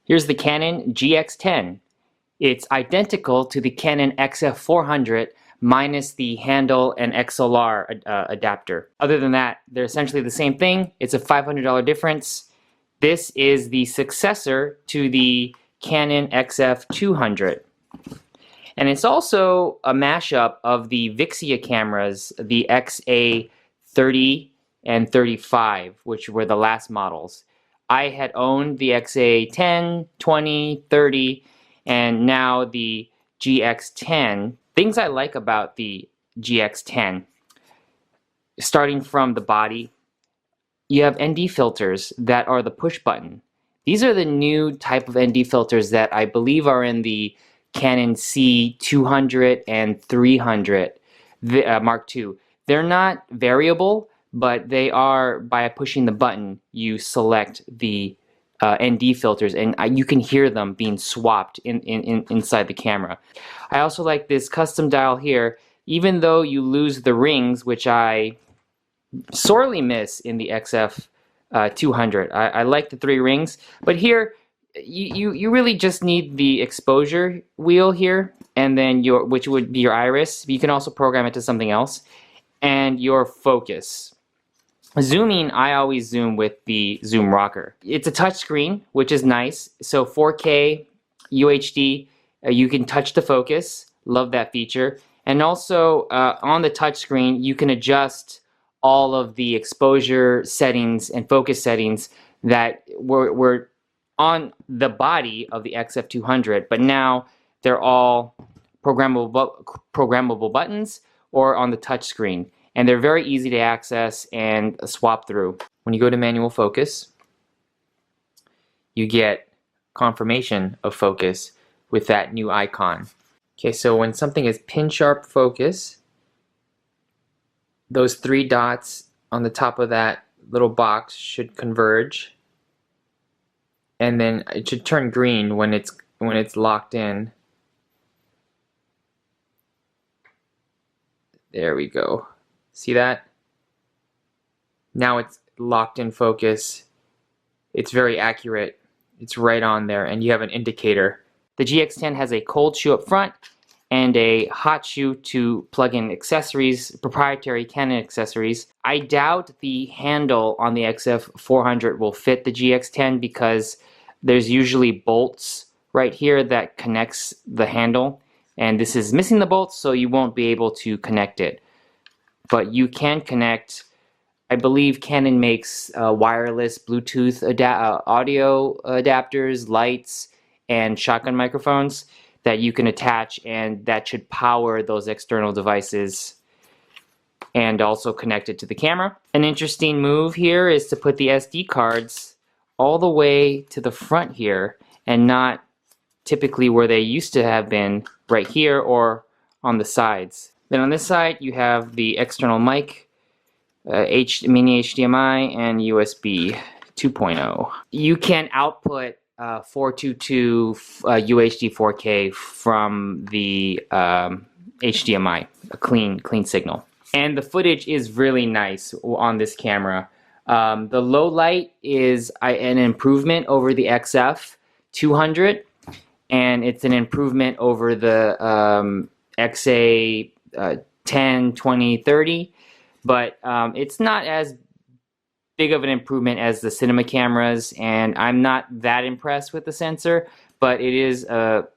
Here's the Canon GX10. It's identical to the Canon XF400 minus the handle and XLR adapter. Other than that, they're essentially the same thing. It's a $500 difference. This is the successor to the Canon XF200. And it's also a mashup of the Vixia cameras, the XA30 and 35, which were the last models. I had owned the XA10, 20, 30, and now the GX10. Things I like about the GX10, starting from the body, you have ND filters that are the push button. These are the new type of ND filters that I believe are in the Canon C200 and 300 Mark II. They're not variable, but they are, by pushing the button, you select the ND filters, and you can hear them being swapped inside the camera. I also like this custom dial here. Even though you lose the rings, which I sorely miss in the XF200. I like the 3 rings, but here you really just need the exposure wheel here, and then which would be your iris. You can also program it to something else, and your focus. Zooming, I always zoom with the zoom rocker. It's a touch screen, which is nice. So 4K, UHD, you can touch the focus. Love that feature. And also on the touch screen, you can adjust all of the exposure settings and focus settings that were on the body of the XF200, but now they're all programmable buttons or on the touch screen. And they're very easy to access and swap through. When you go to manual focus, you get confirmation of focus with that new icon. Okay, so when something is pin sharp focus, those 3 dots on the top of that little box should converge, and then it should turn green when it's locked in. There we go. See that? Now it's locked in focus. It's very accurate. It's right on there, and you have an indicator. The GX10 has a cold shoe up front and a hot shoe to plug in accessories, proprietary Canon accessories. I doubt the handle on the XF400 will fit the GX10 because there's usually bolts right here that connects the handle, and this is missing the bolts, so you won't be able to connect it. But you can connect, I believe Canon makes wireless Bluetooth audio adapters, lights, and shotgun microphones that you can attach, and that should power those external devices and also connect it to the camera. An interesting move here is to put the SD cards all the way to the front here and not typically where they used to have been, right here or on the sides. Then on this side you have the external mic, mini HDMI, and USB 2.0. You can output 422 UHD 4K from the HDMI, a clean signal. And the footage is really nice on this camera. The low light is an improvement over the XF200, and it's an improvement over the XA 10, 20, 30, but it's not as big of an improvement as the cinema cameras, and I'm not that impressed with the sensor, but it is an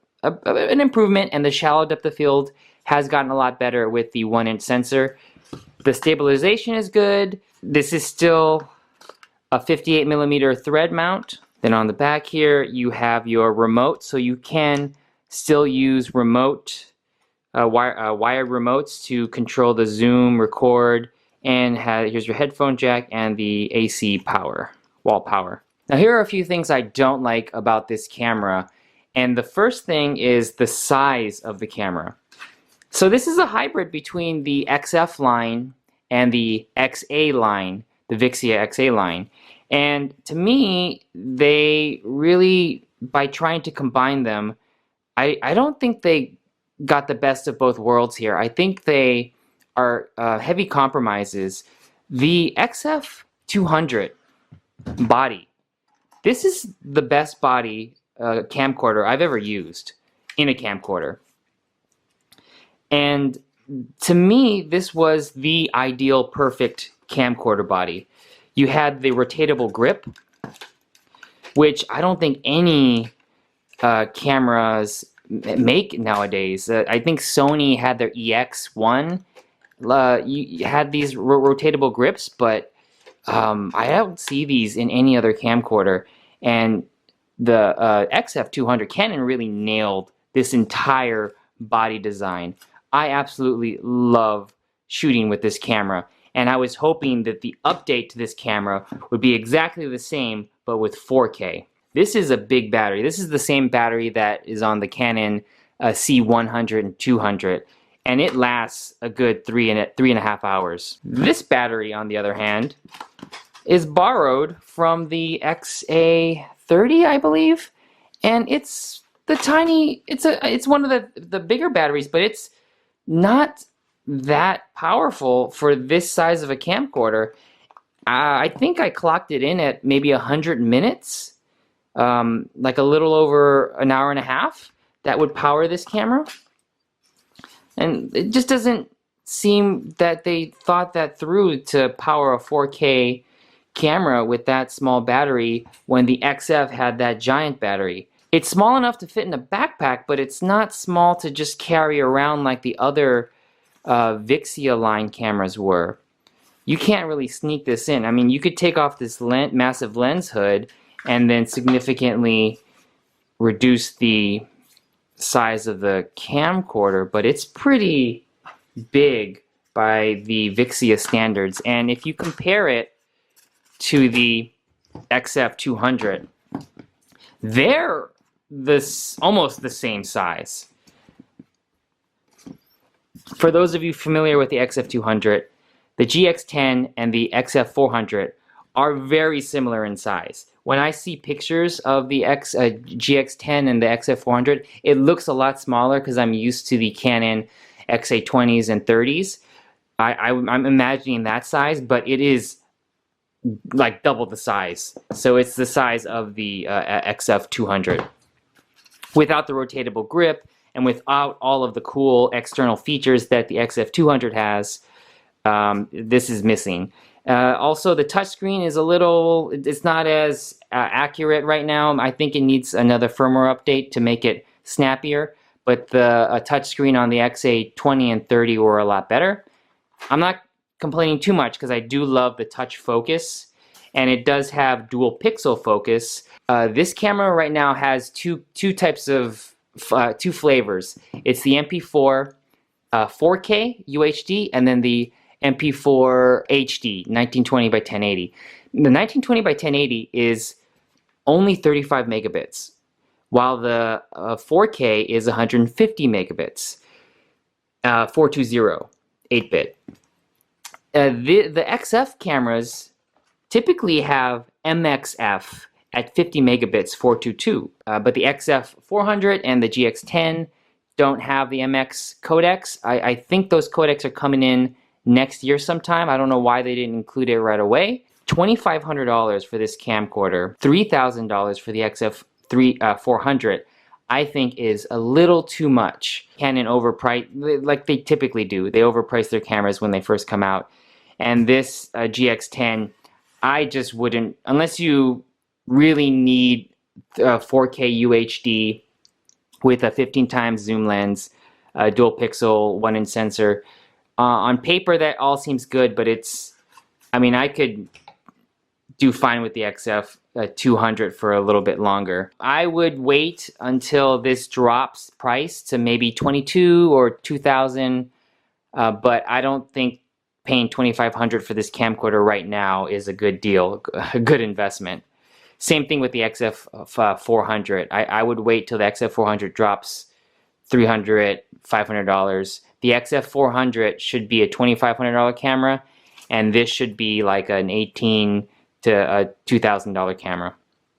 improvement, and the shallow depth of field has gotten a lot better with the 1-inch sensor. The stabilization is good. This is still a 58mm thread mount. Then on the back here you have your remote, so you can still use remote wired remotes to control the zoom, record, and here's your headphone jack and the AC power, wall power. Now here are a few things I don't like about this camera, and the first thing is the size of the camera. So this is a hybrid between the XF line and the XA line, the Vixia XA line, and to me they really, by trying to combine them, I don't think they got the best of both worlds here. I think they are heavy compromises. The XF200 body, this is the best body camcorder I've ever used in a camcorder. And to me, this was the ideal, perfect camcorder body. You had the rotatable grip, which I don't think any cameras make nowadays. I think Sony had their EX1. You had these rotatable grips, but I don't see these in any other camcorder. And the XF200, Canon really nailed this entire body design. I absolutely love shooting with this camera, and I was hoping that the update to this camera would be exactly the same, but with 4K. This is a big battery. This is the same battery that is on the Canon C100 and 200, and it lasts a good 3.5 hours. This battery, on the other hand, is borrowed from the XA30, I believe, and it's the tiny. It's one of the bigger batteries, but it's not that powerful for this size of a camcorder. I think I clocked it in at maybe 100 minutes, like a little over an hour and a half. That would power this camera. And it just doesn't seem that they thought that through to power a 4K camera with that small battery when the XF had that giant battery. It's small enough to fit in a backpack, but it's not small to just carry around like the other Vixia line cameras were. You can't really sneak this in. I mean, you could take off this massive lens hood and then significantly reduce the size of the camcorder, but it's pretty big by the Vixia standards. And if you compare it to the XF200, they're almost the same size. For those of you familiar with the XF200, the GX10 and the XF400 are very similar in size. When I see pictures of the GX10 and the XF400, it looks a lot smaller because I'm used to the Canon XA20s and 30s. I'm imagining that size, but it is like double the size. So it's the size of the XF200. Without the rotatable grip and without all of the cool external features that the XF200 has, this is missing. Also, the touchscreen is it's not as accurate right now. I think it needs another firmware update to make it snappier, but the touchscreen on the XA20 and 30 were a lot better. I'm not complaining too much because I do love the touch focus, and it does have dual pixel focus. This camera right now has two types of two flavors. It's the MP4 4K UHD, and then the MP4 HD 1920 by 1080. The 1920 by 1080 is only 35 megabits, while the 4K is 150 megabits. 420, 8-bit. The XF cameras typically have MXF at 50 megabits 422, but the XF400 and the GX10 don't have the MX codecs. I think those codecs are coming in next year sometime. I don't know why they didn't include it right away. $2,500 for this camcorder, $3,000 for the XF400, I think is a little too much. Canon overpriced, like they typically do. They overprice their cameras when they first come out. And this GX10, I just wouldn't, unless you really need 4K UHD with a 15 times zoom lens, dual pixel, 1-inch sensor. On paper, that all seems good, but I mean, I could do fine with the XF200 for a little bit longer. I would wait until this drops price to maybe $22,000 or $2,000, but I don't think paying $2,500 for this camcorder right now is a good deal, a good investment. Same thing with the XF400. I would wait till the XF400 drops $300, $500. The XF400 should be a $2,500 camera, and this should be like an $1,800 to a $2,000 camera.